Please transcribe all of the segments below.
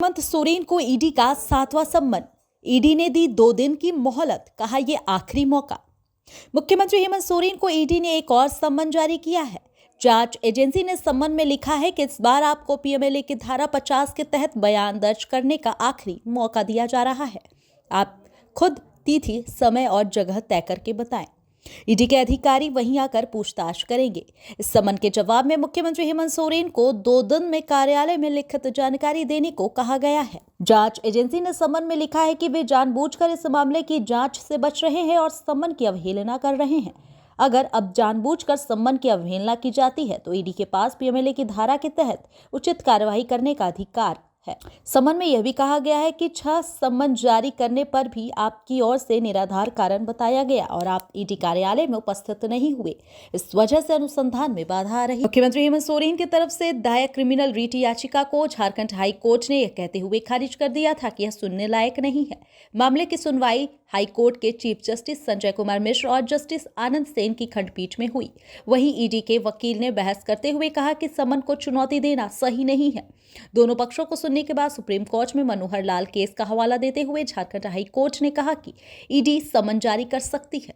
हेमंत सोरेन को ईडी का 7वां सम्मन। ईडी ने दी 2 दिन की मोहलत, कहा यह आखिरी मौका। मुख्यमंत्री हेमंत सोरेन को ईडी ने एक और सम्मन जारी किया है। जांच एजेंसी ने सम्मन में लिखा है कि इस बार आपको पीएमएलए की धारा 50 के तहत बयान दर्ज करने का आखिरी मौका दिया जा रहा है। आप खुद तिथि, समय और जगह तय करके बताएं। ईडी के अधिकारी वहीं आकर पूछताछ करेंगे। इस सम्मन के जवाब में मुख्यमंत्री हेमंत सोरेन को 2 दिन में कार्यालय में लिखित जानकारी देने को कहा गया है। जांच एजेंसी ने सम्मन में लिखा है कि वे जानबूझकर इस मामले की जांच से बच रहे हैं और सम्मन की अवहेलना कर रहे हैं। अगर अब जानबूझकर सम्मन की अवहेलना की जाती है तो ईडी के पास पीएमएलए की धारा के तहत उचित कार्रवाई करने का अधिकार है। सम्मन में यह भी कहा गया है कि 6 सम्मन जारी करने पर भी आपकी ओर से निराधार कारण बताया गया और आप ईडी कार्यालय में उपस्थित नहीं हुए। इस वजह से अनुसंधान में बाधा आ रही। मुख्यमंत्री हेमंत सोरेन की तरफ से दायर क्रिमिनल रिट याचिका को झारखंड हाई कोर्ट ने यह कहते हुए खारिज कर दिया था कि यह सुनने लायक नहीं है। मामले की सुनवाई हाई कोर्ट के चीफ जस्टिस संजय कुमार मिश्र और जस्टिस आनंद सेन की खंडपीठ में हुई। वहीं ईडी के वकील ने बहस करते हुए कहा कि सम्मन को चुनौती देना सही नहीं है। दोनों पक्षों को सुनने के बाद सुप्रीम कोर्ट में मनोहर लाल केस का हवाला देते हुए झारखंड हाई कोर्ट ने कहा कि ईडी सम्मन जारी कर सकती है।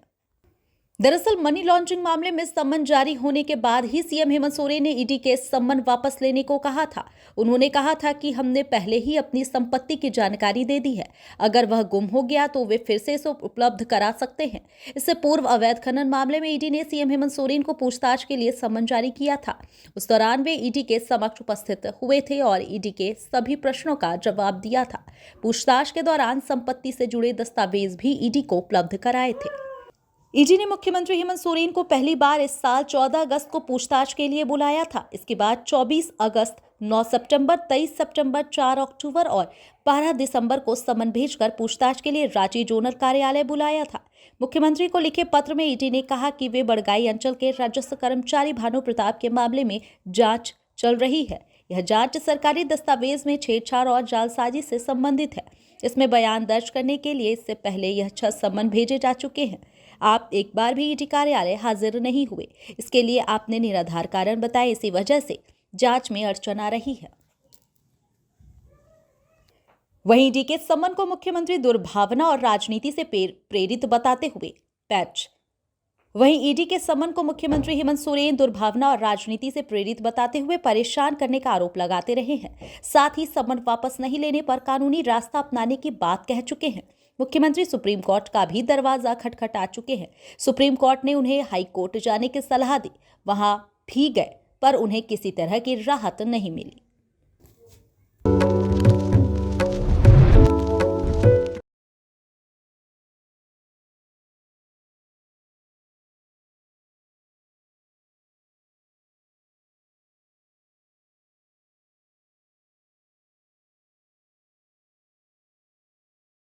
दरअसल मनी लॉन्ड्रिंग मामले में सम्मन जारी होने के बाद ही सीएम हेमंत सोरेन ने ईडी के सम्मन वापस लेने को कहा था। उन्होंने कहा था कि हमने पहले ही अपनी संपत्ति की जानकारी दे दी है, अगर वह गुम हो गया तो वे फिर से इसे उपलब्ध करा सकते हैं। इससे पूर्व अवैध खनन मामले में ईडी ने सीएम हेमंत सोरेन को पूछताछ के लिए सम्मन जारी किया था। उस दौरान वे ईडी के समक्ष उपस्थित हुए थे और ईडी के सभी प्रश्नों का जवाब दिया था। पूछताछ के दौरान संपत्ति से जुड़े दस्तावेज भी ईडी को उपलब्ध कराए थे। ईडी ने मुख्यमंत्री हेमंत सोरेन को पहली बार इस साल 14 अगस्त को पूछताछ के लिए बुलाया था। इसके बाद 24 अगस्त, 9 सितंबर, 23 सितंबर, 4 अक्टूबर और 12 दिसंबर को सम्मन भेजकर पूछताछ के लिए रांची जोनल कार्यालय बुलाया था। मुख्यमंत्री को लिखे पत्र में ईडी ने कहा कि वे बड़गाई अंचल के राजस्व कर्मचारी भानु प्रताप के मामले में जांच चल रही है। यह जांच सरकारी दस्तावेज में छेड़छाड़ और जालसाजी से संबंधित है। इसमें बयान दर्ज करने के लिए इससे पहले यह 6 सम्मन भेजे जा चुके हैं। आप एक बार भी ईडी कार्यालय हाजिर नहीं हुए। इसके लिए आपने निराधार कारण बताए। इसी वजह से जांच में अड़चन आ रही है। वहीं ईडी के सम्मन को मुख्यमंत्री दुर्भावना और राजनीति से प्रेरित बताते हुए ईडी के सम्मन को मुख्यमंत्री हेमंत सोरेन दुर्भावना और राजनीति से प्रेरित बताते हुए परेशान करने का आरोप लगाते रहे हैं। साथ ही सम्मन वापस नहीं लेने पर कानूनी रास्ता अपनाने की बात कह चुके हैं। मुख्यमंत्री सुप्रीम कोर्ट का भी दरवाजा खटखटा चुके हैं। सुप्रीम कोर्ट ने उन्हें हाई कोर्ट जाने की सलाह दी, वहां भी गए पर उन्हें किसी तरह की राहत नहीं मिली।